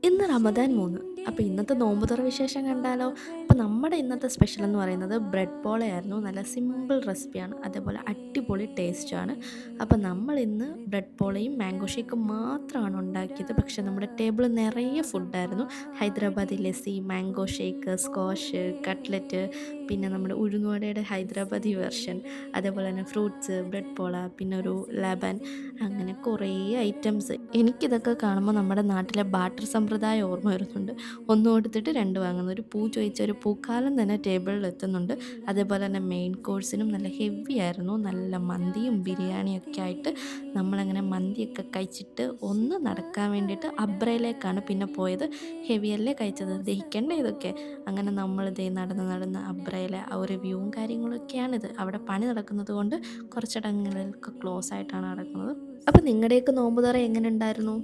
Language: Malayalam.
ഇന്ന് റമദാൻ 3. അപ്പോൾ ഇന്നത്തെ നോമ്പ് തുറ വിശേഷം കണ്ടാലോ? അപ്പോൾ നമ്മുടെ ഇന്നത്തെ സ്പെഷ്യൽ എന്ന് പറയുന്നത് ബ്രെഡ് പോളയായിരുന്നു. നല്ല സിമ്പിൾ റെസിപ്പിയാണ്, അതേപോലെ അടിപൊളി ടേസ്റ്റുമാണ്. അപ്പോൾ നമ്മൾ ഇന്ന് ബ്രെഡ് പോളയും മാംഗോ ഷേക്കും മാത്രമാണ് ഉണ്ടാക്കിയത്. പക്ഷേ നമ്മുടെ ടേബിൾ നിറയെ ഫുഡായിരുന്നു. Hyderabadi lassi, mango shake, squash, cutlet, പിന്നെ നമ്മുടെ ഉഴുന്നുവടയുടെ ഹൈദരാബാദി വെർഷൻ, അതേപോലെ തന്നെ ഫ്രൂട്ട്സ്, ബ്രെഡ് പോള, പിന്നെ ഒരു ലബൻ, അങ്ങനെ കുറേ ഐറ്റംസ്. എനിക്കിതൊക്കെ കാണുമ്പോൾ നമ്മുടെ നാട്ടിലെ ബാട്ടർ സമ്പ്രദായം ഓർമ്മ വരുന്നുണ്ട്. ഒന്ന് കൊടുത്തിട്ട് രണ്ട് വാങ്ങുന്ന, ഒരു പൂ ചോദിച്ച ഒരു പൂക്കാലം തന്നെ ടേബിളിൽ എത്തുന്നുണ്ട്. അതേപോലെ തന്നെ മെയിൻ കോഴ്സിനും നല്ല ഹെവി ആയിരുന്നു. നല്ല മന്തിയും ബിരിയാണിയൊക്കെ ആയിട്ട് നമ്മളങ്ങനെ മന്തിയൊക്കെ കഴിച്ചിട്ട് ഒന്ന് നടക്കാൻ വേണ്ടിയിട്ട് അബ്രയിലേക്കാണ് പിന്നെ പോയത്. ഹെവിയല്ലേ കഴിച്ചത്, ദഹിക്കണ്ടേ ഇതൊക്കെ. അങ്ങനെ നമ്മളിതേ നടന്ന് അബ്രയിലെ ആ ഒരു വ്യൂവും കാര്യങ്ങളൊക്കെയാണിത്. അവിടെ പണി നടക്കുന്നത് കൊണ്ട് കുറച്ചിടങ്ങളിലൊക്കെ ക്ലോസ് ആയിട്ടാണ് നടക്കുന്നത്. അപ്പം നിങ്ങളുടെയൊക്കെ നോമ്പ് തുറ എങ്ങനെ ഉണ്ടായിരുന്നു?